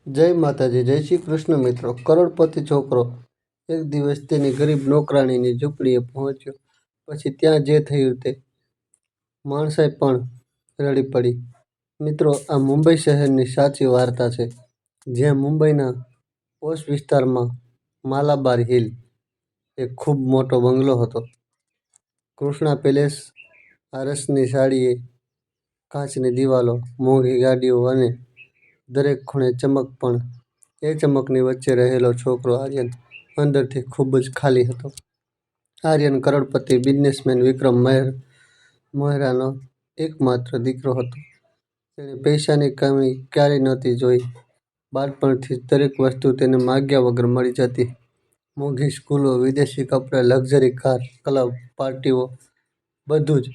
જય માતાજી, જય શ્રી કૃષ્ણ મિત્રો. કરોડપતિ છોકરો એક દિવસ તેની ગરીબ નોકરાણીની ઝૂંપડીએ પહોંચ્યો. પછી ત્યાં જે થયું તે માણસાઈ પણ રડી પડી. મિત્રો, આ મુંબઈ શહેરની સાચી વાર્તા છે, જ્યાં મુંબઈના પોશ વિસ્તારમાં માલાબાર હિલ એક ખૂબ મોટો બંગલો હતો. કૃષ્ણા પેલેસ, આરસની સાડીએ, કાચની દિવાલો, મોંઘી ગાડીઓ અને દરેક ખૂણે ચમક. પણ એ ચમકની વચ્ચે રહેલો છોકરો આર્યન અંદરથી ખૂબ જ ખાલી હતો. આર્યન કરોડપતિ બિઝનેસમેન વિક્રમ મહેરાનો એકમાત્ર દીકરો હતો. તેણે પૈસાની કમી ક્યારેય નહોતી જોઈ. બાળપણથી જ દરેક વસ્તુ તેને માગ્યા વગર મળી જતી. મોંઘી સ્કૂલો, વિદેશી કપડાં, લક્ઝરી કાર, ક્લબ, પાર્ટીઓ, બધું જ.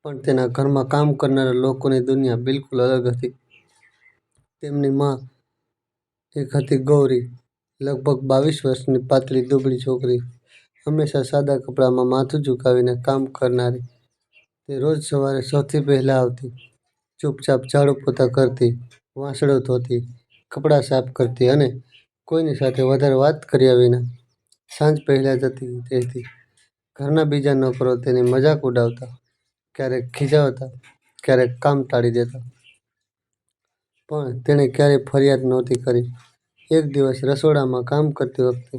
પણ તેના ઘરમાં કામ કરનારા લોકોની દુનિયા બિલકુલ અલગ હતી. તેમની માં એક હતી ગૌરી, લગભગ 22 વર્ષની પાતળી દુબળી છોકરી, હંમેશા સાદા કપડામાં માથું ઝુકાવીને કામ કરનારી. તે રોજ સવારે સૌથી પહેલાં આવતી, ચૂપચાપ ઝાડુ પોતા કરતી, વાસણો ધોતી, કપડાં સાફ કરતી અને કોઈની સાથે વધારે વાત કર્યા વિના સાંજ પહેલાં જતી રહેતી. ઘરના બીજા નોકરો તેની મજાક ઉડાવતા, ક્યારેક ખીજાવતા, ક્યારેક કામ ટાળી દેતા, પણ તેણે ક્યારેય ફરિયાદ નહોતી કરી. એક દિવસ રસોડામાં કામ કરતી વખતે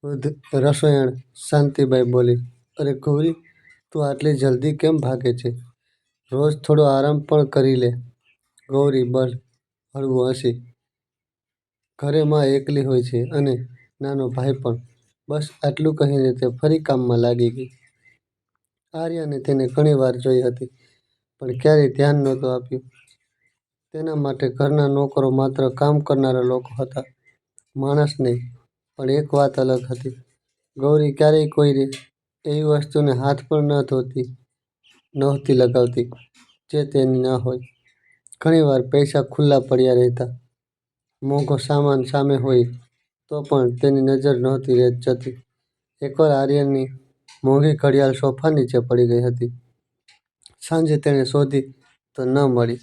વૃદ્ધ રસોઈયણ શાંતિબાઈ બોલી, "અરે ગૌરી, તું આટલી જલ્દી કેમ ભાગે છે? રોજ થોડો આરામ પણ કરી લે." ગૌરી હળવું હસી, "ઘરે માં એકલી હોય છે અને નાનો ભાઈ પણ." બસ આટલું કહીને તે ફરી કામમાં લાગી ગઈ. આર્યને તેને ઘણી વાર જોઈ હતી, પણ ક્યારેય ધ્યાન નહોતું આપ્યું. તેના માટે ઘરના નોકરો માત્ર કામ કરનારા લોકો હતા, માણસ નહીં. પણ એક વાત અલગ હતી. ગૌરી ક્યારેય કોઈ એવી વસ્તુને હાથ પણ નહોતી લગાવતી જે તેની ન હોય. ઘણીવાર પૈસા ખુલ્લા પડ્યા રહેતા, મોંઘો સામાન સામે હોય તો પણ તેની નજર નહોતી જતી. એકવાર આર્યનની મોંઘી ઘડિયાળ સોફા નીચે પડી ગઈ હતી. સાંજે તેણે શોધી તો ન મળી.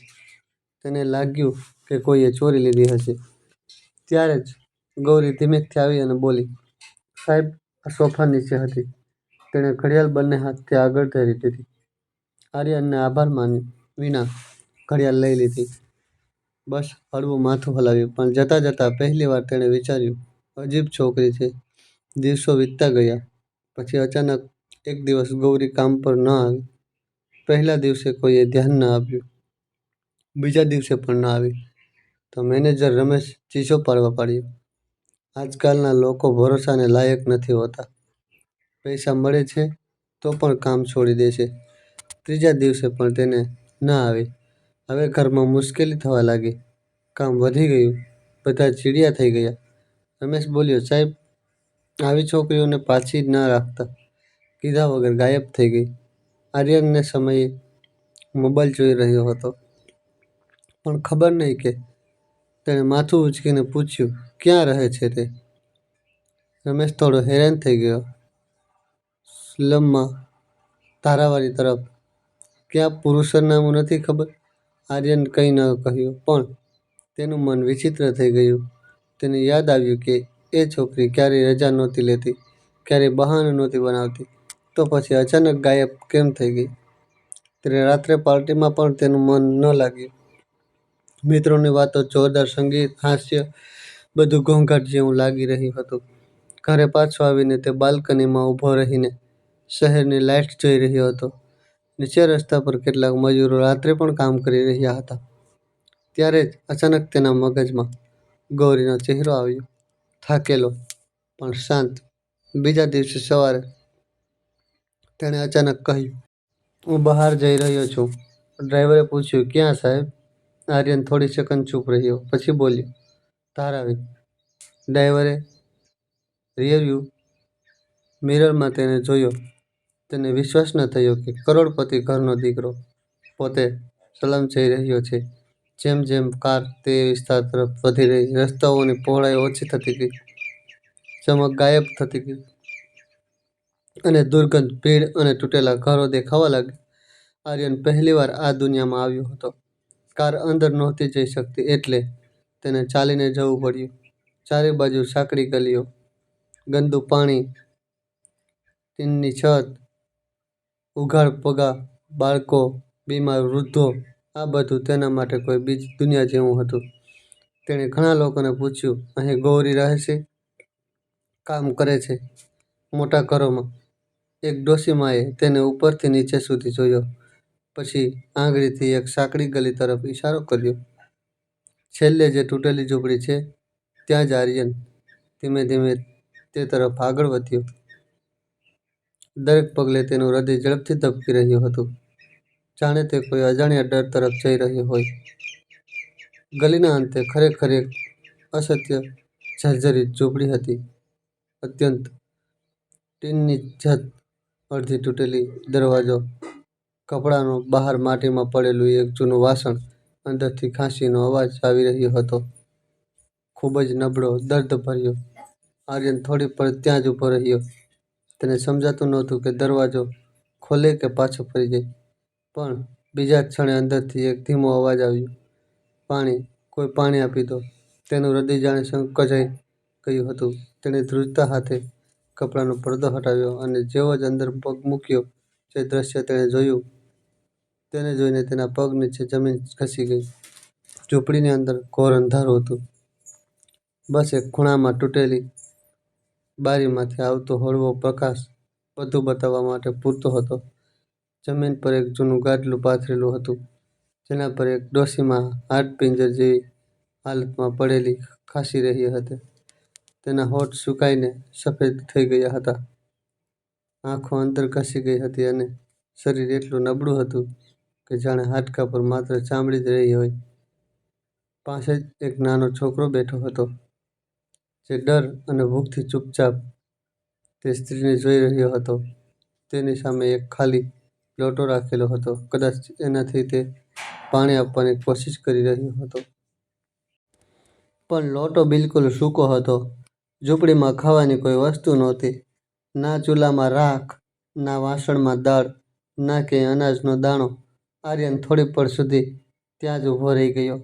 તેને લાગ્યું કે કોઈએ ચોરી લીધી હશે. ત્યારે જ ગૌરી ધીમેથી આવી અને બોલી, "સાહેબ, આ સોફા નીચે હતી." તેણે ઘડિયાળ બંને હાથથી આગળ ધરી દીધી. આર્યનને આભાર વિના ઘડિયાળ લઈ લીધી. બસ હળવું માથું હલાવ્યું. પણ જતાં જતાં પહેલીવાર તેણે વિચાર્યું, અજીબ છોકરી છે. દિવસો વીતતા ગયા. પછી અચાનક એક દિવસ ગૌરી કામ પર ન આવી. પહેલા દિવસે કોઈએ ધ્યાન ન આપ્યું, બીજા દિવસે પણ ન આવી તો મેનેજર રમેશ ચીસો પાડવા પડ્યો. આજકાલના લોકો ભરોસાને લાયક નથી હોતા. પૈસા મળે છે તો પણ કામ છોડી દે છે. ત્રીજા દિવસે પણ તેને ન આવી. હવે ઘરમાં મુશ્કેલી થવા લાગી. કામ વધી ગયું. બધા ચીડિયા થઈ ગયા. રમેશ બોલ્યો, "સાહેબ, આવી છોકરીઓને પાછી ન રાખતા." કીધા વગર ગાયબ થઈ ગઈ. આર્યનને સમયે મોબાઈલ જોઈ રહ્યો હતો, પણ ખબર નહીં કે તેણે માથું ઉંચકીને પૂછ્યું, "ક્યાં રહે છે તે?" રમેશ થોડો હેરાન થઈ ગયો, "સ્લમમાં, ધારાવાડી તરફ." "ક્યાં? પૂરું સરનામું નથી ખબર?" આર્યન કંઈ ન કહ્યું, પણ તેનું મન વિચિત્ર થઈ ગયું. તેને યાદ આવ્યું કે એ છોકરી ક્યારેય રજા નહોતી લેતી, ક્યારેય બહાનું નહોતી બનાવતી. તો પછી અચાનક ગાયબ કેમ થઈ ગઈ? તેને રાત્રે પાર્ટીમાં પણ તેનું મન ન લાગ્યું. મિત્રોની વાતો, જોરદાર સંગીત, હાસ્ય, બધું ઘોંઘાટ જેવું લાગી રહ્યું હતું. ઘરે પાછો આવીને તે બાલ્કનીમાં ઊભો રહીને શહેરની લાઇટ્સ જોઈ રહ્યો હતો. નીચે રસ્તા પર કેટલાક મજૂરો રાત્રે પણ કામ કરી રહ્યા હતા. ત્યારે જ અચાનક તેના મગજમાં ગૌરીનો ચહેરો આવ્યો, થાકેલો પણ શાંત. બીજા દિવસે સવારે તેણે અચાનક કહ્યું, "હું બહાર જઈ રહ્યો છું." ડ્રાઈવરે પૂછ્યું, "ક્યાં સાહેબ?" આર્યન થોડી સેકન્ડ ચૂપ રહ્યો, પછી બોલ્યો, "ધારાવી." ડ્રાઈવરે રિયરવ્યૂ મિરરમાં તેને જોયો. તેને વિશ્વાસ ન થયો કે કરોડપતિ ઘરનો દીકરો પોતે સલમ જઈ રહ્યો છે. જેમ જેમ કાર તે વિસ્તાર તરફ વધી રહી, રસ્તાઓની પહોળાઈ ઓછી થતી ગઈ, ચમક ગાયબ થતી ગઈ અને દુર્ગંધ, ભીડ અને તૂટેલા ઘરો દેખાવા લાગ્યા. આર્યન પહેલીવાર આ દુનિયામાં આવ્યો હતો. કાર અંદર નહોતી જઈ શકતી એટલે તેને ચાલીને જવું પડ્યું. ચારે બાજુ સાંકડી ગલીઓ, ગંદુ પાણી, ટીનની છત, ઉઘાડ પગા બાળકો, બીમાર વૃદ્ધો, આ બધું તેના માટે કોઈ બીજી દુનિયા જેવું હતું. તેણે ઘણા લોકોને પૂછ્યું, અહીં ગૌરી રહે છે? કામ કરે છે? મોટા ઘરોમાં. એક ડોશીમાએ તેને ઉપરથી નીચે સુધી જોયો, પછી આંગળીથી એક સાંકડી ગલી તરફ ઈશારો કર્યો. છેલ્લે જે તૂટેલી ઝૂંપડી છે, ત્યાં જ. આર્યન ધીમે ધીમે તે તરફ આગળ વધ્યો. દરેક પગલે તેનું હૃદય ઝડપથી ધબકી રહ્યું હતું, જાણે તે કોઈ અજાણ્યા ડર તરફ જઈ રહ્યો હોય. ગલીના અંતે ખરેખર એક અસત્ય જર્જરિત ઝૂંપડી હતી. અત્યંત ટીનની છત, અડધી તૂટેલી દરવાજો, કપડાનો બહાર માટીમાં પડેલું એક જૂનું વાસણ. અંદરથી ખાંસીનો અવાજ આવી રહ્યો હતો, ખૂબ જ નબળો, દર્દભર્યો. આર્યન થોડી પળ ત્યાં જ ઊભો રહ્યો. તેને સમજાતું નહોતું કે દરવાજો ખોલે કે પાછો ફરી જાય. પણ બીજા જ ક્ષણે અંદરથી એક ધીમો અવાજ આવ્યો, પાણી, કોઈ પાણી આપી દો. તેનું હૃદય જાણે સંકોચાઈ ગયું હતું. તેણે ધ્રુજતા હાથે કપડાનો પડદો હટાવ્યો અને જેવો જ અંદર પગ મૂક્યો, જે દ્રશ્ય તેણે જોયું તેને જોઈને તેના પગ નીચે જમીન ખસી ગઈ. ઝૂંપડીની અંદર ઘોર અંધારું હતું. બસ એક ખૂણામાં તૂટેલી બારીમાંથી આવતો હળવો પ્રકાશ બધું બતાવવા માટે પૂરતો હતો. જમીન પર એક જૂનું ગાદલું પાથરેલું હતું, જેના પર એક ડોશીમા હાડપિંજર જેવી હાલતમાં પડેલી ખાસી રહી હતી. તેના હોઠ સુકાઈને સફેદ થઈ ગયા હતા, આંખો અંદર ઘસી ગઈ હતી અને શરીર એટલું નબળું હતું કે જાણે હાડકાં પર માત્ર ચામડી જ રહી હોય. પાસે જ એક નાનો છોકરો બેઠો હતો, જે ડર અને ભૂખથી ચૂપચાપ તે સ્ત્રીને જોઈ રહ્યો હતો. તેની સામે એક ખાલી લોટો રાખેલો હતો, કદાચ એનાથી તે પાણી આપવાની કોશિશ કરી રહ્યો હતો. પણ લોટો બિલકુલ સૂકો હતો. ઝૂંપડીમાં ખાવાની કોઈ વસ્તુ નહોતી. ના ચૂલામાં રાખ, ના વાસણમાં દાળ, ના ક્યાંય અનાજનો દાણો. આર્યન થોડી પળ સુધી ત્યાં જ ઊભો રહી ગયો,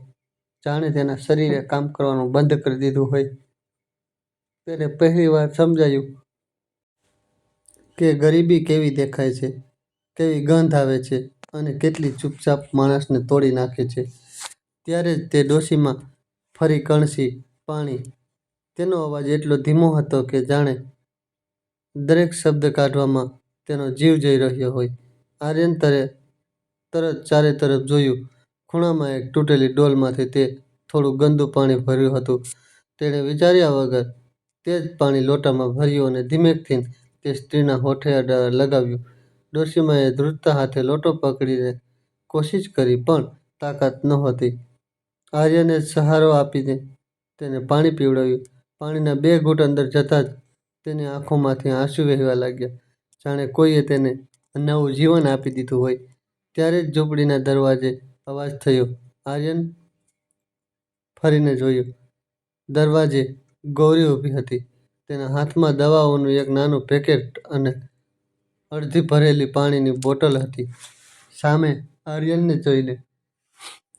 જાણે તેના શરીરે કામ કરવાનું બંધ કરી દીધું હોય. તેને પહેલીવાર સમજાયું કે ગરીબી કેવી દેખાય છે, કેવી ગંધ આવે છે અને કેટલી ચૂપચાપ માણસને તોડી નાખે છે. ત્યારે જ તે ડોશીમા ફરી કણસી, પાણી. તેનો અવાજ એટલો ધીમો હતો કે જાણે દરેક શબ્દ કાઢવામાં તેનો જીવ જઈ રહ્યો હોય. આર્યન તરત ચારે તરફ જોયું. ખૂણામાં એક તૂટેલી ડોલમાંથી તે થોડું ગંદુ પાણી ભર્યું હતું. તેણે વિચાર્યા વગર તે જ પાણી લોટામાં ભર્યું અને ધીમેથી તે સ્ત્રીના હોઠે લગાવ્યું. ડોશીમાએ ધ્રુજતા હાથે લોટો પકડીને કોશિશ કરી, પણ તાકાત નહોતી. આર્યને સહારો આપીને તેને પાણી પીવડાવ્યું. પાણીના 2 ઘૂંટ અંદર જતાં જ તેની આંખોમાંથી આંસુ વહેવા લાગ્યા, જાણે કોઈએ તેને નવું જીવન આપી દીધું હોય. ત્યારે જ ઝૂંપડીના દરવાજે અવાજ થયો. આર્યન ફરીને જોયું. દરવાજે ગૌરી ઊભી હતી. તેના હાથમાં દવાઓનું એક નાનું પેકેટ અને અડધી ભરેલી પાણીની બોટલ હતી. સામે આર્યનને જોઈને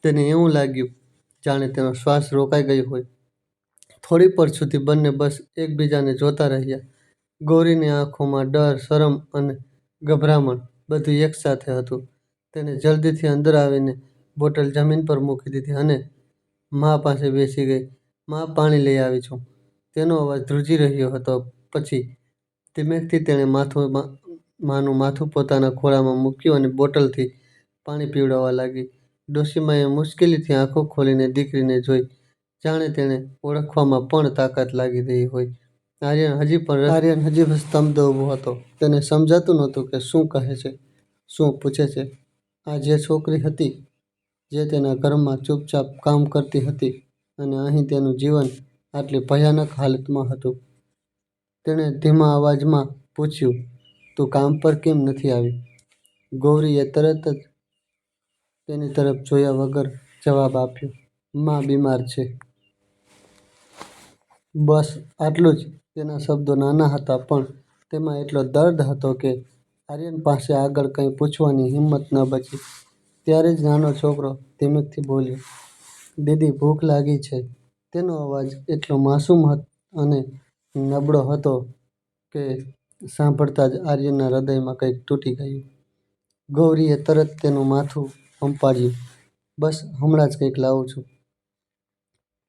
તેને એવું લાગ્યું જાણે તેનો શ્વાસ રોકાઈ ગયો હોય. થોડી પળ સુધી બંને બસ એકબીજાને જોતા રહ્યા. ગૌરીની આંખોમાં ડર, શરમ અને ગભરામણ બધું એકસાથે હતું. તેણે જલ્દીથી અંદર આવીને બોટલ જમીન પર મૂકી દીધી અને મા પાસે બેસી ગઈ. મા, પાણી લઈ આવી છું. તેનો અવાજ ધ્રુજી રહ્યો હતો. પછી ધીમેથી તેણે માનું માથું પોતાના ખોળામાં મૂક્યું અને બોટલથી પાણી પીવડાવવા લાગી. ડોશીમાએ મુશ્કેલીથી આંખો ખોલીને દીકરીને જોઈ, જાણે તેને ઓળખવામાં પણ તાકાત લાગી રહી હોય. આર્યન હજી પણ સ્તબ્ધ ઊભો હતો. તેને સમજાતું નહોતું કે શું કહે છે, શું પૂછે છે. આ જે છોકરી હતી, જે તેના ઘરમાં ચૂપચાપ કામ કરતી હતી, અને અહીં તેનું જીવન આટલી ભયાનક હાલતમાં હતું. તેણે ધીમા અવાજમાં પૂછ્યું, તું કામ પર કેમ નથી આવી? ગૌરીએ તરત જ તેની તરફ જોયા વગર જવાબ આપ્યો, મા બીમાર છે. બસ આટલું જ. તેના શબ્દો નાના હતા, પણ તેમાં એટલો દર્દ હતો કે આર્યન પાસે આગળ કંઈ પૂછવાની હિંમત ન બચી. ત્યારે જ નાનો છોકરો ધીમેથી બોલ્યો, દીદી, ભૂખ લાગી છે. તેનો અવાજ એટલો માસૂમ અને નબળો હતો કે સાંભળતા જ આર્યનના હૃદયમાં કંઈક તૂટી ગયું. ગૌરીએ તરત તેનું માથું પંપાળ્યું. બસ હમણાં જ કંઈક લાવું છું.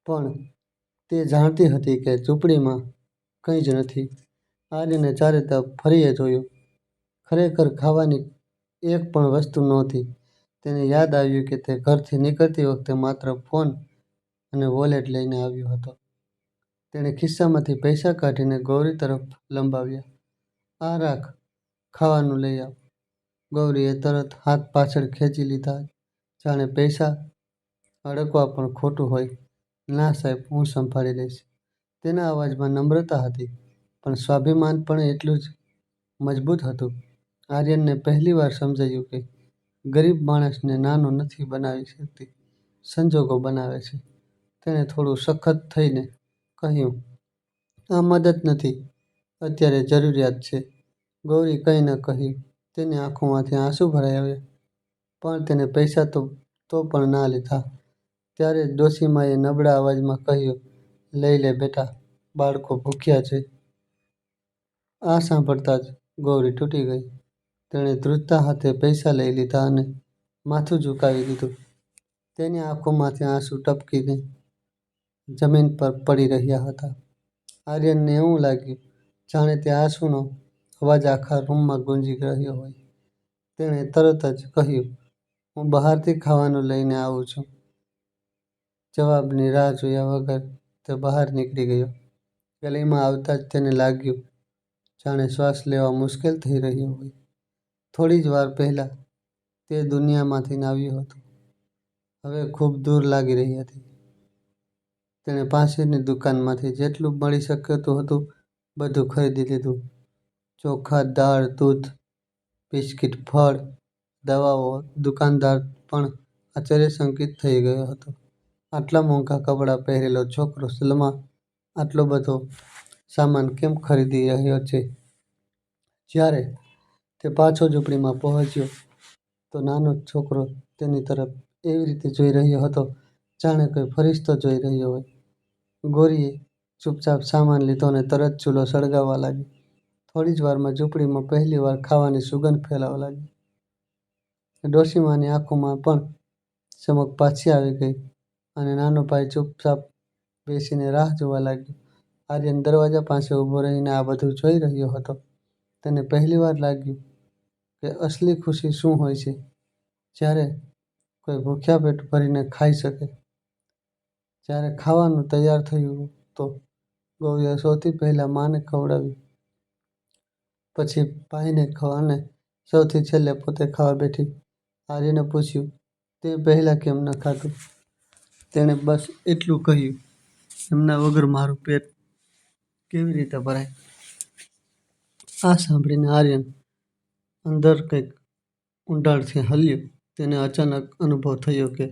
પણ તે જાણતી હતી કે ઝૂંપડીમાં કંઈ જ નથી. આર્યને ચારે તરફ ફરીએ જોયું. ખરેખર ખાવાની એક પણ વસ્તુ નહોતી. તેને યાદ આવ્યું કે તે ઘરથી નીકળતી વખતે માત્ર ફોન અને વોલેટ લઈને આવ્યો હતો. તેણે ખિસ્સામાંથી પૈસા કાઢીને ગૌરી તરફ લંબાવ્યા. આ રાખ, ખાવાનું લઈ આવ. ગૌરીએ તરત હાથ પાછળ ખેંચી લીધા, જાણે પૈસા અડકવા પણ ખોટું હોય. ના સાહેબ, હું સંભાળી લઈશ. તેના અવાજમાં નમ્રતા હતી, પણ સ્વાભિમાન પણ એટલું જ મજબૂત હતું. આર્યનને પહેલીવાર સમજાયું કે ગરીબ માણસને નાનો નથી બનાવી શકતી, સંજોગો બનાવે છે. તેણે થોડું સખત થઈને કહ્યું, આ મદદ નથી, અત્યારે જરૂરિયાત છે. ગૌરી કંઈ ન કહ્યું. તેની આંખોમાંથી આંસુ ભરાઈ આવ્યા. પણ તેને પૈસા તો પણ ના લીધા. ત્યારે જ ડોશીમાએ નબળા અવાજમાં કહ્યું, લઈ લે બેટા, બાળકો ભૂખ્યા છે. આ સાંભળતા જ ગૌરી તૂટી ગઈ. તેણે ધ્રુજતા હાથે પૈસા લઈ લીધા અને માથું ઝુકાવી દીધું. તેની આંખોમાંથી આંસુ ટપકીને જમીન પર પડી રહ્યા હતા. આર્યનને એવું લાગ્યું જાણે તે આંસુનો અવાજ આખા રૂમમાં ગુંજી રહ્યો હોય. તેણે તરત જ કહ્યું, હું બહારથી ખાવાનું લઈને આવું છું. જવાબની રાહ જોયા વગર તે બહાર નીકળી ગયો. ગલીમાં આવતા જ તેને લાગ્યું જાણે શ્વાસ લેવા મુશ્કેલ થઈ રહ્યો હોય. થોડી જ વાર પહેલાં તે દુનિયામાંથી આવ્યું હતું, હવે ખૂબ દૂર લાગી રહી હતી. તેણે પાસેની દુકાનમાંથી જેટલું મળી શકતું હતું બધું ખરીદી લીધું. ચોખા, દાળ, દૂધ, બિસ્કિટ, ફળ, દવાઓ. દુકાનદાર પણ આશ્ચર્યચકિત થઈ ગયો હતો. આટલા મોંઘા કપડાં પહેરેલો છોકરો સલમા આટલો બધો સામાન કેમ ખરીદી રહ્યો છે? જ્યારે તે પાછો ઝૂંપડીમાં પહોંચ્યો તો નાનો છોકરો તેની તરફ એવી રીતે જોઈ રહ્યો હતો જાણે કોઈ ફરિશ્તો જોઈ રહ્યો હોય. ગૌરીએ ચૂપચાપ સામાન લીધો અને તરત ચૂલો સળગાવવા લાગી. થોડી જ વારમાં ઝૂંપડીમાં પહેલીવાર ખાવાની સુગંધ ફેલાવા લાગી. ડોશીમાની આંખોમાં પણ ચમક પાછી આવી ગઈ અને નાનો ભાઈ ચૂપચાપ બેસીને રાહ જોવા લાગ્યો. આર્યન દરવાજા પાસે ઊભો રહીને આ બધું જોઈ રહ્યો હતો. તેને પહેલીવાર લાગ્યું કે અસલી ખુશી શું હોય છે, જ્યારે કોઈ ભૂખ્યા પેટ ભરીને ખાઈ શકે. જ્યારે ખાવાનું તૈયાર થયું તો ગૌરીએ સૌથી પહેલાં માને ખવડાવ્યું, પછી ભાઈને અને સૌથી છેલ્લે પોતે ખાવા બેઠી. આર્યને પૂછ્યું, તે પહેલાં કેમ ન ખાધું? તેણે બસ એટલું કહ્યું, એમના વગર મારું પેટ કેવી રીતે ભરાય? આ સાંભળીને આર્યન અંદર કંઈક ઊંડાણથી હલ્યું. તેને અચાનક અનુભવ થયો કે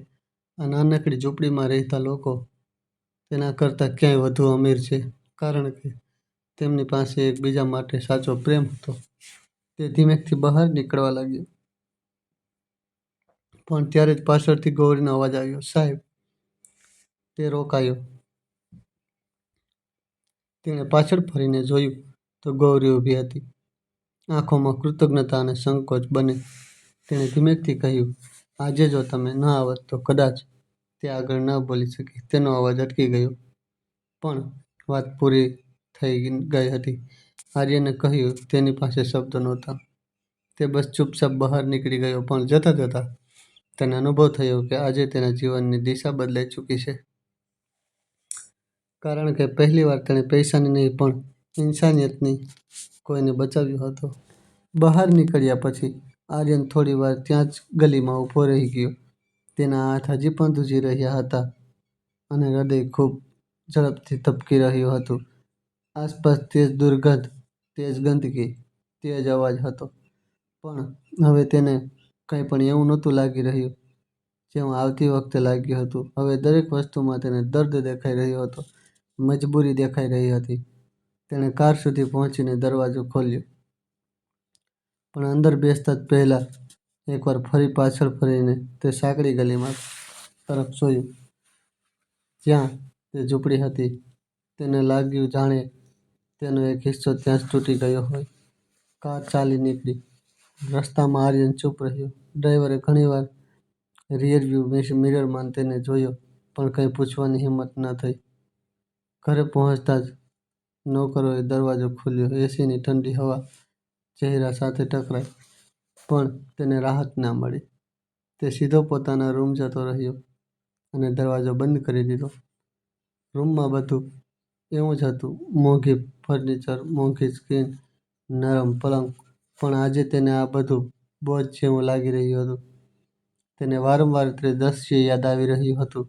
આ નાનકડી ઝૂંપડીમાં રહેતા લોકો તેના કરતાં ક્યાંય વધુ અમીર છે, કારણ કે તેમની પાસે એકબીજા માટે સાચો પ્રેમ હતો. તે ધીમેથી બહાર નીકળવા લાગ્યો. પણ ત્યારે જ પાછળથી ગૌરીનો અવાજ આવ્યો, સાહેબ. તે રોકાયો. તેણે પાછળ ફરીને જોયું તો ગૌરી ઊભી હતી, આંખોમાં કૃતજ્ઞતા અને સંકોચ બંને. તેણે ધીમેથી કહ્યું, આજે જો તમે ન આવત તો કદાચ. તે આગળ ન બોલી શકી. તેનો અવાજ અટકી ગયો. પણ વાત પૂરી થઈ ગઈ હતી. આર્યને કહ્યું તેની પાસે શબ્દો નહોતા. તે બસ ચૂપચાપ બહાર નીકળી ગયો. પણ જતાં જતાં તેને અનુભવ થયો કે આજે તેના જીવનની દિશા બદલાઈ ચૂકી છે. કારણ કે પહેલીવાર તેણે પૈસાની નહીં પણ ઇન્સાનિયતની કોઈને બચાવ્યો હતો. બહાર નીકળ્યા પછી આર્યન થોડીવાર ત્યાં જ ગલીમાં ઊભો રહી ગયો. તેના હાથ હજી પણ ધ્રુજી રહ્યા હતા અને હૃદય ખૂબ ઝડપથી ધબકી રહ્યું હતું. આસપાસ તેજ દુર્ગંધ, તેજ ગંદકી, તેજ અવાજ હતો. પણ હવે તેને કંઈ પણ એવું નહોતું લાગી રહ્યું જેવું આવતી વખતે લાગ્યું હતું. હવે દરેક વસ્તુમાં તેને દર્દ દેખાઈ રહ્યો હતો, મજબૂરી દેખાઈ રહી હતી. તેણે કાર સુધી પહોંચીને દરવાજો ખોલ્યો. પણ અંદર બેસતા જ પહેલાં એકવાર ફરી પાછળ ફરીને તે સાંકડી ગલીમાં તરફ જોયું, જ્યાં તે ઝૂંપડી હતી. તેને લાગ્યું જાણે તેનો એક હિસ્સો ત્યાં જ તૂટી ગયો હોય. કાર ચાલી નીકળી. રસ્તામાં આર્યન ચૂપ રહ્યો. ડ્રાઈવરે ઘણીવાર રિયરવ્યૂ મિરરમાં તેને જોયો, પણ કંઈ પૂછવાની હિંમત ન થઈ. ઘરે પહોંચતા જ નોકરોએ દરવાજો ખોલ્યો. એસીની ઠંડી હવા ચહેરા સાથે ટકરાઈ, પણ તેને રાહત ના મળી. તે સીધો પોતાના રૂમ જતો રહ્યો અને દરવાજો બંધ કરી દીધો. રૂમમાં બધું એવું જ હતું. મોંઘી ફર્નિચર, મોંઘી સ્ક્રીન, નરમ પલંગ. પણ આજે તેને આ બધું બોજ જેવું લાગી રહ્યું હતું. તેને વારંવાર તે દ્રશ્ય યાદ આવી રહ્યું હતું.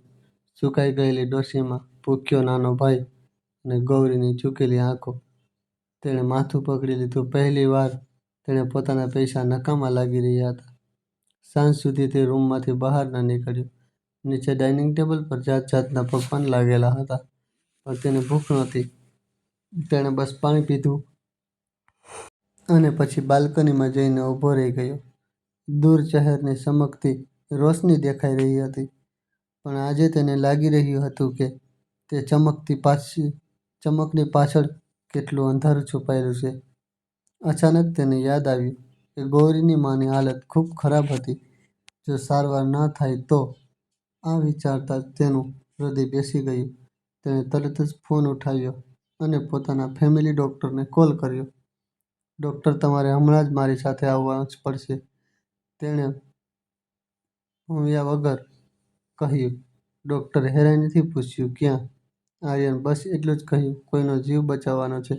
સુકાઈ ગયેલી ડોશીમા, ભૂખ્યો નાનો ભાઈ અને ગૌરીની ઝૂકેલી આંખો. તેણે માથું પકડી લીધું. પહેલી વાર તેણે પોતાના પૈસા નકામા લાગી રહ્યા હતા. સાંજ સુધી તે રૂમમાંથી બહાર ન નીકળ્યો. નીચે ડાઇનિંગ ટેબલ પર જાત જાતના પકવાન લાગેલા હતા, પણ તેને ભૂખ નહોતી. તેણે બસ પાણી પીધું અને પછી બાલ્કનીમાં જઈને ઊભો રહી ગયો. દૂર શહેરની ચમકતી રોશની દેખાઈ રહી હતી, પણ આજે તેને લાગી રહ્યું હતું કે તે ચમકની પાછળ કેટલું અંધારું છુપાયેલું છે. અચાનક તેને યાદ આવ્યું કે ગૌરીની માની હાલત ખૂબ ખરાબ હતી. જો સારવાર ન થાય તો? આ વિચારતા જ તેનું હૃદય બેસી ગયું. તેણે તરત જ ફોન ઉઠાવ્યો અને પોતાના ફેમિલી ડૉક્ટરને કોલ કર્યો. ડૉક્ટર, તમારે હમણાં જ મારી સાથે આવવું જ પડશે, તેણે હોંવ્યા વગર કહ્યું. ડૉક્ટરે હેરાનીથી પૂછ્યું, ક્યાં? આર્યન બસ એટલું જ કહ્યું, કોઈનો જીવ બચાવવાનો છે.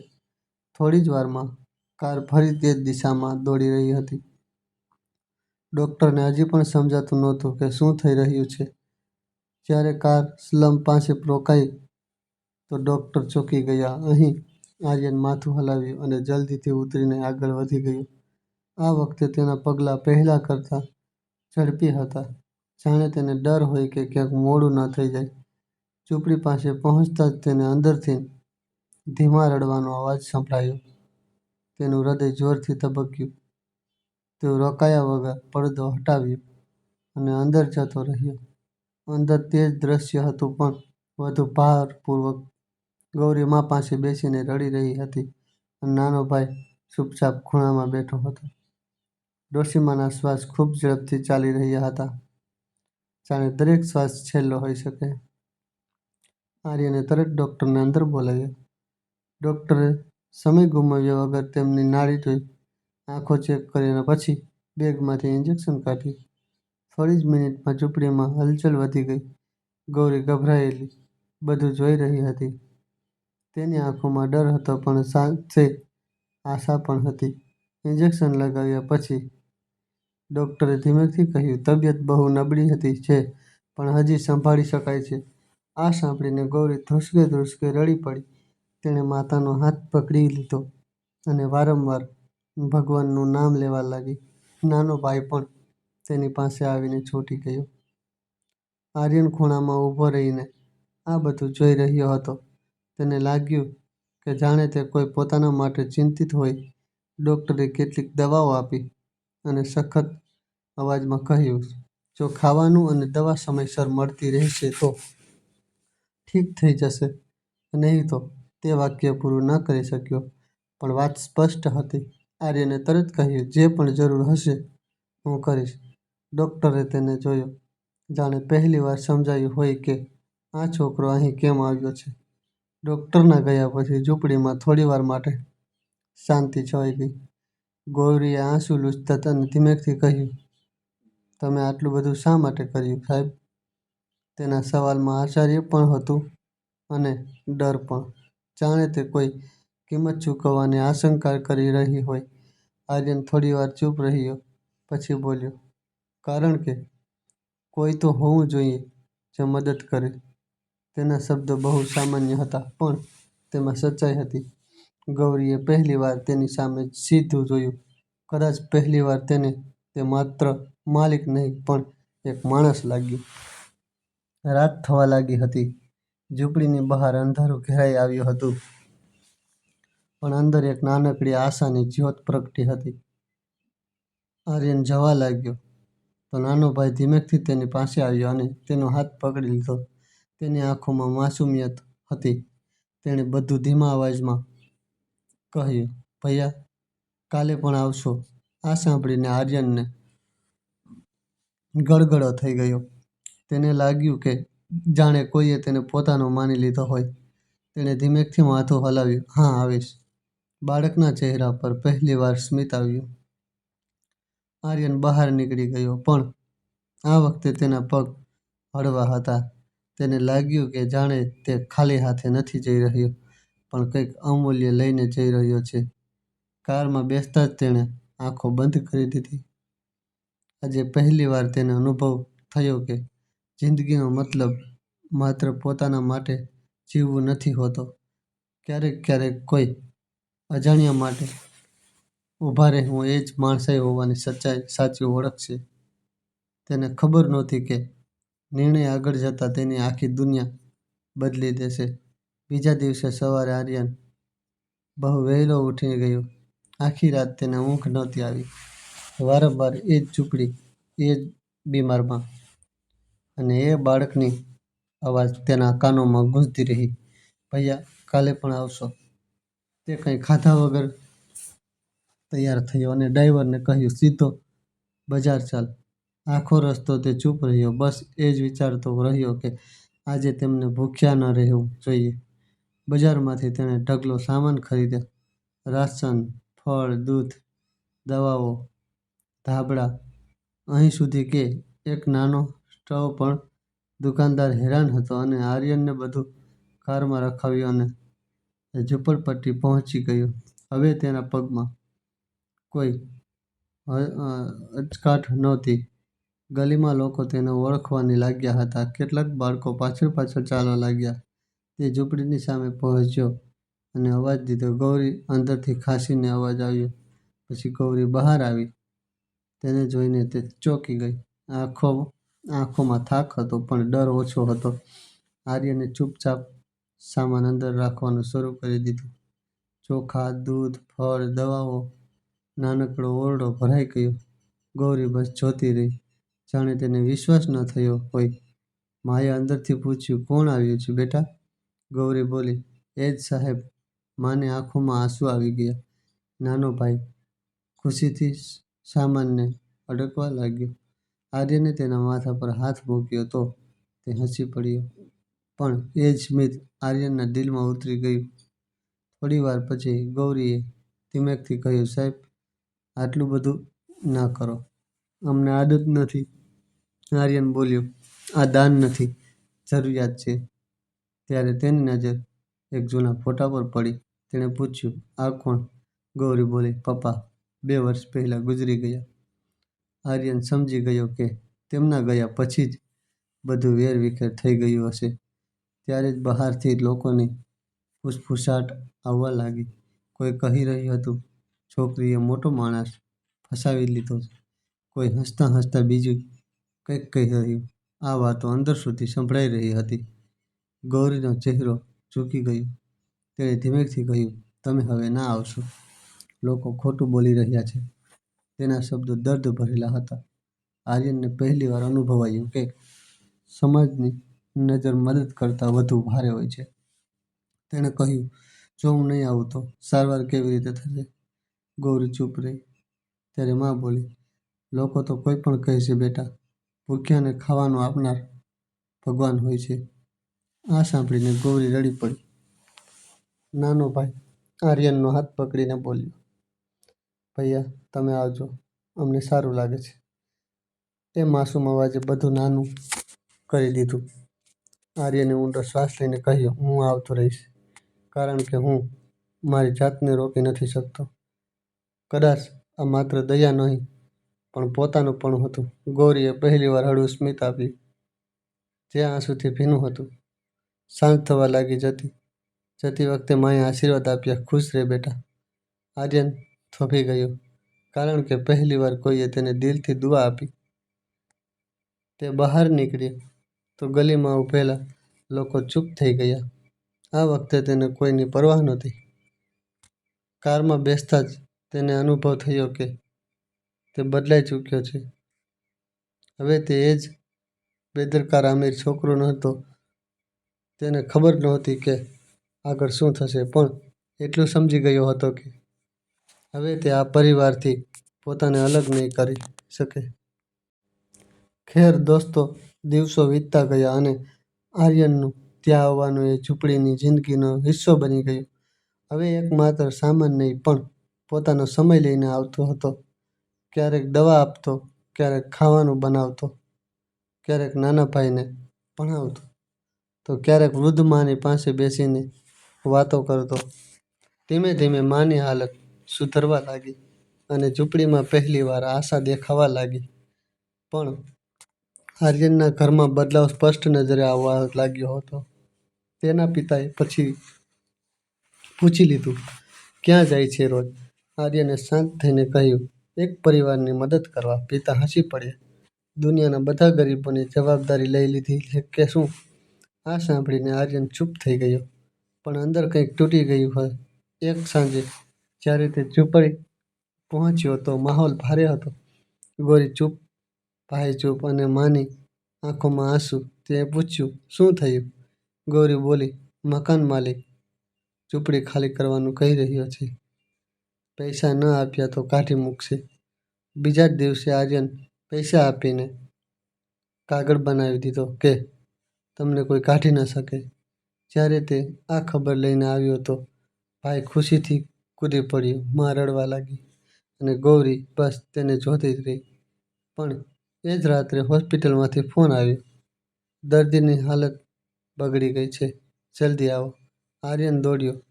થોડી જ વારમાં કાર ફરી તે જ દિશામાં દોડી રહી હતી. ડૉક્ટરને હજી પણ સમજાતું નહોતું કે શું થઈ રહ્યું છે. જ્યારે કાર સ્લમ પાસે રોકાઈ તો ડૉક્ટર ચોંકી ગયા. અહીં? આર્યન માથું હલાવ્યું અને જલ્દીથી ઉતરીને આગળ વધી ગયો. આ વખતે તેના પગલાં પહેલાં કરતાં ઝડપી હતા, જાણે તેને ડર હોય કે ક્યાંક મોડું ન થઈ જાય. ઝૂંપડી પાસે પહોંચતા જ તેને અંદરથી ધીમા રડવાનો અવાજ સંભળાયો. તેનું હૃદય જોરથી ધબક્યું. તેઓ રોકાયા વગર પડદો હટાવ્યો અને અંદર જતો રહ્યો. અંદર તે જ દૃશ્ય હતું, પણ વધુ ભારપૂર્વક. ગૌરી મા પાસે બેસીને રડી રહી હતી અને નાનો ભાઈ ચૂપચાપ ખૂણામાં બેઠો હતો. ડોશીમાના શ્વાસ ખૂબ ઝડપથી ચાલી રહ્યા હતા, જાણે દરેક શ્વાસ છેલ્લો હોઈ શકે. આર્યને તરત ડૉક્ટરને અંદર બોલાવ્યા. ડૉક્ટરે સમય ગુમાવ્યા વગર તેમની નાડી જોઈ, આંખો ચેક કરી અને પછી બેગમાંથી ઇન્જેક્શન કાઢ્યું. થોડી જ મિનિટમાં ઝૂંપડીમાં હલચલ વધી ગઈ. ગૌરી ગભરાયેલી બધું જોઈ રહી હતી. તેની આંખોમાં ડર હતો, પણ સાથે આશા પણ હતી. ઇન્જેક્શન લગાવ્યા પછી ડૉક્ટરે ધીમેથી કહ્યું, તબિયત બહુ નબળી હતી છે, પણ હજી સંભાળી શકાય છે. આ સાંભળીને ગૌરી ધ્રુસકે ધ્રુસકે રડી પડી. તેણે માતાનો હાથ પકડી લીધો અને વારંવાર ભગવાનનું નામ લેવા લાગી. નાનો ભાઈ પણ તેની પાસે આવીને છૂટી ગયો. આર્યન ખૂણામાં ઊભો રહીને આ બધું જોઈ રહ્યો હતો. તેને લાગ્યું કે જાણે તે કોઈ પોતાના માટે ચિંતિત હોય. ડૉક્ટરે કેટલીક દવાઓ આપી અને સખત અવાજમાં કહ્યું, જો ખાવાનું અને દવા સમયસર મળતી રહેશે તો ઠીક થઈ જશે. નહીં તો? તે વાક્ય પૂરું ન કરી શક્યો, પણ વાત સ્પષ્ટ હતી. આર્યને તરત કહ્યું, જે પણ જરૂર હશે હું કરીશ. ડૉક્ટરે તેને જોયો, જાણે પહેલીવાર સમજાયું હોય કે આ છોકરો અહીં કેમ આવ્યો છે. ડૉક્ટરના ગયા પછી ઝૂંપડીમાં થોડીવાર માટે શાંતિ છવાઈ ગઈ. ગૌરીએ આંસુ લૂછતા અને ધીમેથી કહ્યું, તમે આટલું બધું શા માટે કર્યું, સાહેબ? તેના સવાલમાં આશ્ચર્ય પણ હતું અને ડર પણ, જાણે તે કોઈ કિંમત ચૂકવવાની આશંકા કરી રહી હોય. આર્યન થોડીવાર ચૂપ રહ્યો, પછી બોલ્યો, કારણ કે કોઈ તો હોવું જોઈએ જે મદદ કરે. તેના શબ્દો બહુ સામાન્ય હતા, પણ તેમાં સચ્ચાઈ હતી. ગૌરીએ પહેલીવાર તેની સામે સીધું જોયું. કદાચ પહેલીવાર તેને તે માત્ર માલિક નહીં, પણ એક માણસ લાગ્યો. રાત થવા લાગી હતી. ઝૂંપડીની બહાર અંધારું ઘેરાઈ આવ્યું હતું, પણ અંદર એક નાનકડી આશાની જ્યોત પ્રગટી હતી. આર્યન જવા લાગ્યો તો નાનો ભાઈ ધીમેથી તેની પાસે આવ્યો અને તેનો હાથ પકડી લીધો. તેની આંખોમાં માસૂમિયત હતી. તેણે બધું ધીમા અવાજમાં કહ્યું, ભૈયા કાલે પણ આવશો? આ સાંભળીને આર્યનને ગળગળો થઈ ગયો. તેને લાગ્યું કે જાણે કોઈએ તેને પોતાનો માની લીધો હોય. તેણે ધીમેથી માથું હલાવ્યું. હા, આવીશ. બાળકના ચહેરા પર પહેલીવાર સ્મિત આવ્યું. આર્યન બહાર નીકળી ગયો, પણ આ વખતે તેના પગ હળવા હતા. તેને લાગ્યું કે જાણે તે ખાલી હાથે નથી જઈ રહ્યો, પણ કંઈક અમૂલ્ય લઈને જઈ રહ્યો છે. કારમાં બેસતા જ તેણે આંખો બંધ કરી દીધી. આજે પહેલીવાર તેને અનુભવ થયો કે જિંદગીનો મતલબ માત્ર પોતાના માટે જીવવું નથી હોતો. ક્યારેક ક્યારેક કોઈ અજાણ્યા માટે ઊભા રહેવું એ જ માણસાઈ હોવાની સાચી ઓળખ છે. તેને ખબર નહોતી કે નિર્ણય આગળ જતાં તેની આખી દુનિયા બદલી દેશે. બીજા દિવસે સવારે આર્યન બહુ વહેલો ઉઠી ગયો. આખી રાત તેને ઊંઘ નહોતી આવી. વારંવાર એ જ ઝૂંપડી, એ જ બીમાર માં અને એ બાળકની અવાજ તેના કાનોમાં ગૂંજતી રહી. ભૈયા કાલે પણ આવશો? તે કંઈ ખાધા વગર તૈયાર થયો અને ડ્રાઈવરને કહ્યું, સીધો બજાર ચાલ. આખો રસ્તો તે ચૂપ રહ્યો. બસ એ જ વિચારતો રહ્યો કે આજે તેમને ભૂખ્યા ન રહેવું જોઈએ. બજારમાંથી તેણે ઢગલો સામાન ખરીદ્યો. રાશન, ફળ, દૂધ, દવાઓ, ધાબળા, અહીં સુધી કે એક નાનો સ્ટવ પણ. દુકાનદાર હેરાન હતો અને આર્યનને બધું કારમાં રખાવ્યું અને ઝૂંપડપટ્ટી પહોંચી ગયો. હવે તેના પગમાં કોઈ અચકાટ નહોતી. ગલીમાં લોકો તેને ઓળખવાની લાગ્યા હતા. કેટલાક બાળકો પાછળ પાછળ ચાલવા લાગ્યા. તે ઝૂંપડીની સામે પહોંચ્યો અને અવાજ દીધો. ગૌરી! અંદરથી ખાંસીને અવાજ આવ્યો. પછી ગૌરી બહાર આવી. તેને જોઈને તે ચોંકી ગઈ. આંખોમાં થાક હતો, પણ ડર ઓછો હતો. આર્યને ચૂપચાપ સામાન અંદર રાખવાનું શરૂ કરી દીધું. ચોખા, દૂધ, ફળ, દવાઓ. નાનકડો ઓરડો ભરાઈ ગયો. ગૌરી બસ જોતી રહી, જાણે તેને વિશ્વાસ ન થયો હોય. માએ અંદરથી પૂછ્યું, કોણ આવ્યું છે બેટા? ગૌરી બોલી, એ જ સાહેબ. માને આંખોમાં આંસુ આવી ગયા. નાનો ભાઈ ખુશીથી સામાનને અડકવા લાગ્યો. આર્યને તેના માથા પર હાથ મૂક્યો તો તે હસી પડ્યો. પણ એ જ સ્મિત આર્યનના દિલમાં ઉતરી ગયું. થોડી વાર પછી ગૌરીએ ધીમેથી કહ્યું, સાહેબ આટલું બધું ના કરો. અમને આદત નથી. આર્યન બોલ્યો, આ દાન નથી, જરૂરિયાત છે. ત્યારે તેની નજર એક જૂના ફોટા પર પડી. તેણે પૂછ્યું, આ કોણ? ગૌરી બોલી, પપ્પા 2 વર્ષ પહેલાં ગુજરી ગયા. આર્યન સમજી ગયો કે તેમના ગયા પછી જ બધું વેરવિખેર થઈ ગયું હશે. ત્યારે જ બહારથી લોકોની ફૂસફૂસાટ આવવા લાગી. કોઈ કહી રહ્યું હતું, છોકરીએ મોટો માણસ ફસાવી લીધો છે. કોઈ હસતાં હસતાં બીજું કંઈક કહી રહ્યું. આ વાતો અંદર સુધી સંભળાઈ રહી હતી. ગૌરીનો ચહેરો ઝૂકી ગયો. તેણે ધીમેથી કહ્યું, તમે હવે ના આવશો. લોકો ખોટું બોલી રહ્યા છે. તેના શબ્દો દર્દ ભરેલા હતા. આર્યનને પહેલીવાર અનુભવાયું કે સમાજની નજર મદદ કરતાં વધુ ભારે હોય છે. તેણે કહ્યું, જો હું નહીં આવું તો સારવાર કેવી રીતે થશે? ગૌરી ચૂપ રહી. ત્યારે મા બોલી, લોકો તો કોઈ પણ કહેશે બેટા. ભૂખ્યાને ખાવાનું આપનાર ભગવાન હોય છે. આ સાંભળીને ગૌરી રડી પડી. નાનો ભાઈ આર્યનનો હાથ પકડીને બોલ્યો, ભૈયા તમે આવજો, અમને સારું લાગે છે. એ માસૂમ અવાજે બધું નાનું કરી દીધું. આર્યને ઊંડો શ્વાસ લઈને કહ્યું, હું આવતો રહીશ, કારણ કે હું મારી જાતને રોકી નથી શકતો. કદાચ આ માત્ર દયા નહીં, પણ પોતાનું પણ હતું. ગૌરીએ પહેલીવાર હળવું સ્મિત આપ્યું, જે આંસુથી ભીનું હતું. શાંત થવા લાગી. જતી વખતે માએ આશીર્વાદ આપ્યા, ખુશ રહે બેટા. આર્યન થોભી ગયો, કારણ કે પહેલીવાર કોઈએ તેને દિલથી દુઆ આપી. તે બહાર નીકળ્યો તો ગલીમાં ઊભેલા લોકો ચૂપ થઈ ગયા. આ વખતે તેને કોઈની પરવા નહોતી. કારમાં બેસતા જ તેને અનુભવ થયો કે તે બદલાઈ ચૂક્યો છે. હવે તે એ જ બેદરકાર અમીર છોકરો નહોતો. તેને ખબર નહોતી કે આગળ શું થશે, પણ એટલું સમજી ગયો હતો કે હવે તે આ પરિવારથી પોતાને અલગ નહીં કરી શકે. ખેર દોસ્તો, દિવસો વીતતા ગયા અને આર્યનનું ત્યાં આવવાનું એ ઝૂંપડીની જિંદગીનો હિસ્સો બની ગયું. હવે એકમાત્ર સામાન નહીં પણ પોતાનો સમય લઈને આવતો હતો. ક્યારેક દવા આપતો, ક્યારેક ખાવાનું બનાવતો, ક્યારેક નાના ભાઈને ભણાવતો, તો ક્યારેક વૃદ્ધ માની પાસે બેસીને વાતો કરતો. ધીમે ધીમે માની હાલત સુધરવા લાગી અને ઝૂંપડીમાં પહેલીવાર આશા દેખાવા લાગી. પણ આર્યનના ઘરમાં બદલાવ સ્પષ્ટ નજરે આવવા લાગ્યો હતો. તેના પિતાએ પછી પૂછી લીધું, "ક્યાં જાય છે રોજ?" આર્યને શાંત થઈને કહ્યું, "એક પરિવારની મદદ કરવા." પિતા હસી પડ્યા. દુનિયાના બધા ગરીબોની જવાબદારી લઈ લીધી છે કે શું? આ સાંભળીને આર્યન ચૂપ થઈ ગયો, પણ અંદર કંઈક તૂટી ગયું હોય. એક સાંજે જ્યારે તે ઝૂંપડી પહોંચ્યો તો માહોલ ભારે હતો. ગૌરી ચૂપ, ભાઈ ચૂપ અને માની આંખોમાં આંસુ. તેણે પૂછ્યું, "શું થયું?" ગૌરી બોલી, "મકાન માલિક ઝૂંપડી ખાલી કરવાનું કહી રહ્યો છે. પૈસા ન આપ્યા તો કાઢી મૂકશે." બીજા જ દિવસે આર્યન પૈસા આપીને કાગળ બનાવી દીધો કે તમને કોઈ કાઢી ન શકે. જ્યારે તે આ ખબર લઈને આવ્યો તો ભાઈ ખુશીથી કૂદી પડ્યો. માં રડવા લાગી અને ગૌરી બસ તેને જોતી જ રહી. પણ એ જ રાત્રે હોસ્પિટલમાંથી ફોન આવ્યો, "દર્દીની હાલત બગડી ગઈ છે, જલ્દી આવો." આર્યન દોડ્યો.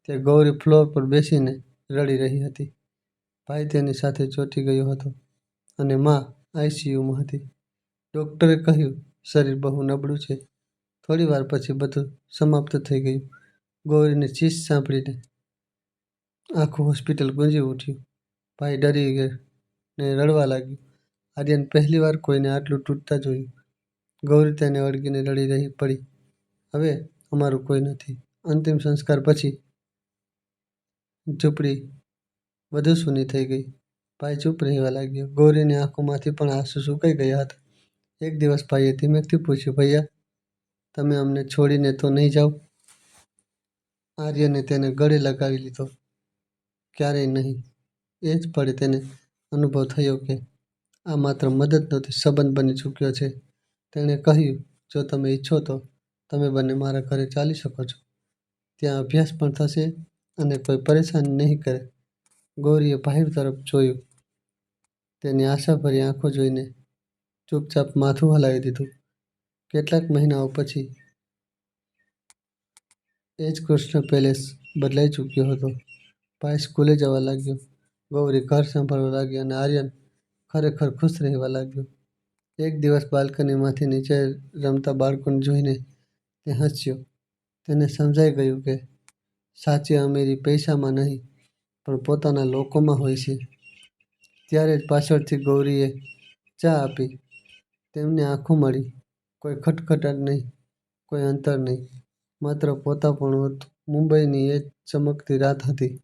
તે ગૌરી ફ્લોર પર બેસીને રડી રહી હતી. ભાઈ તેની સાથે ચોંટી ગયો હતો અને માં આઈસીયુમાં હતી. ડૉક્ટરે કહ્યું, "શરીર બહુ નબળું છે." થોડી વાર પછી બધું સમાપ્ત થઈ ગયું. ગૌરીની ચીસ સાંભળીને આખું હોસ્પિટલ ગુંજી ઉઠ્યું. ભાઈ ડરી ગઈને રડવા લાગ્યું. આર્યન પહેલીવાર કોઈને આટલું તૂટતા જોયું. ગૌરી તેને વળગીને રડી રહી પડી, "હવે અમારું કોઈ નથી." અંતિમ સંસ્કાર પછી ઝૂંપડી વધુ સૂની થઈ ગઈ. ભાઈ ચૂપ રહેવા લાગ્યો. ગૌરીની આંખોમાંથી પણ આંસુ સુકાઈ ગયા હતા. એક દિવસ ભાઈએ ધીમેથી પૂછ્યું, "ભૈયા, તમે અમને છોડીને તો નહીં જાઓ?" આર્યને તેને ગળે લગાવી લીધો. "ક્યારેય નહીં." એ જ પળે તેને અનુભવ થયો કે આ માત્ર મદદ નહોતી, સંબંધ બની ચૂક્યો છે. તેણે કહ્યું, "જો તમે ઈચ્છો તો તમે બંને મારા ઘરે ચાલી શકો છો. ત્યાં અભ્યાસ પણ થશે અને કોઈ પરેશાની નહીં કરે." ગૌરીએ ભાઈ તરફ જોયું. તેની આશાભરી આંખો જોઈને ચૂપચાપ માથું હલાવી દીધું. કેટલાક મહિનાઓ પછી એ જ કૃષ્ણ પેલેસ બદલાઈ ચૂક્યો હતો. ભાઈ સ્કૂલે જવા લાગ્યો, ગૌરી ઘર સંભાળવા લાગી અને આર્યન ખરેખર ખુશ રહેવા લાગ્યો. એક દિવસ બાલ્કનીમાંથી નીચે રમતા બાળકોને જોઈને તે હસ્યો. તેને સમજાઈ ગયું કે સાચી અમીરી પૈસામાં નહીં, પણ પોતાના લોકોમાં હોય છે. ત્યારે જ પાછળથી ગૌરીએ ચા આપી. તેમની આંખો મળી. કોઈ ખટખટાટ નહીં, કોઈ અંતર નહીં, માત્ર પોતાપણું હતું. મુંબઈની એ જ ચમકતી રાત હતી,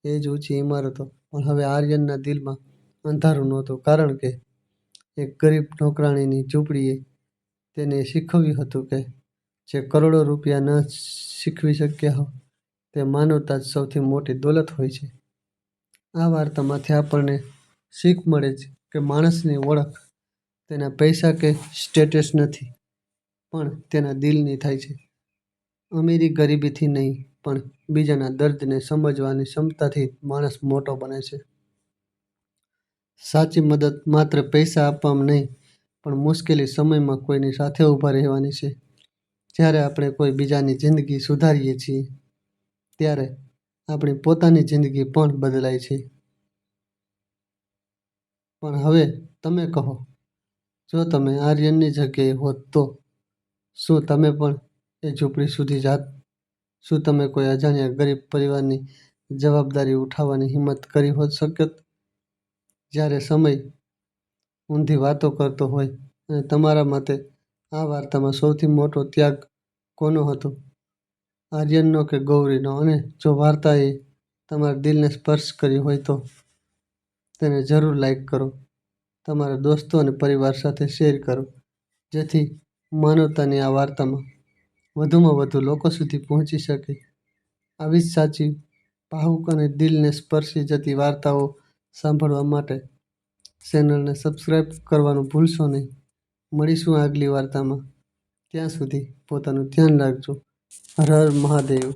એ જ ઊંચી ઇમારતો. પણ હવે આર્યનના દિલમાં અંધારું નહોતું, કારણ કે એક ગરીબ નોકરાણીની ઝૂંપડીએ તેને શીખવ્યું હતું કે જે કરોડો રૂપિયા ન શીખવી શક્યા હોય, તે માનવતા જ સૌથી મોટી દોલત હોય છે. આ વાર્તામાંથી આપણને શીખ મળે છે કે માણસની ઓળખ તેના પૈસા કે સ્ટેટસ નથી, પણ તેના દિલની થાય છે. અમીરી ગરીબીથી નહીં, પણ બીજાના દર્દને સમજવાની ક્ષમતાથી માણસ મોટો બને છે. સાચી મદદ માત્ર પૈસા આપવામાં નહીં, પણ મુશ્કેલી સમયમાં કોઈની સાથે ઊભા રહેવાની છે. જ્યારે આપણે કોઈ બીજાની જિંદગી સુધારીએ છીએ, ત્યારે આપણી પોતાની જિંદગી પણ બદલાય છે. પણ હવે તમે કહો, જો તમે આર્યનની જગ્યાએ હોત તો શું તમે પણ એ ઝૂંપડી સુધી જાત? શું તમે કોઈ અજાણ્યા ગરીબ પરિવારની જવાબદારી ઉઠાવવાની હિંમત કરી હોત શકત? જ્યારે સમય ઊંધી વાતો કરતો હોય અને તમારા મતે આ વાર્તામાં સૌથી મોટો ત્યાગ કોનો હતો, આર્યનનો કે ગૌરીનો? અને જો વાર્તાએ તમારા દિલને સ્પર્શ કર્યું હોય તો તેને જરૂર લાઈક કરો, તમારા દોસ્તો અને પરિવાર સાથે શેર કરો, જેથી માનવતાની આ વાર્તામાં વધુમાં વધુ લોકો સુધી પહોંચી શકે. આવી જ સાચી, ભાવુક અને દિલને સ્પર્શી જતી વાર્તાઓ સાંભળવા માટે ચેનલને સબસ્ક્રાઈબ કરવાનું ભૂલશો નહીં. મળીશું આગલી વાર્તામાં. ત્યાં સુધી પોતાનું ધ્યાન રાખજો. હર હર મહાદેવ.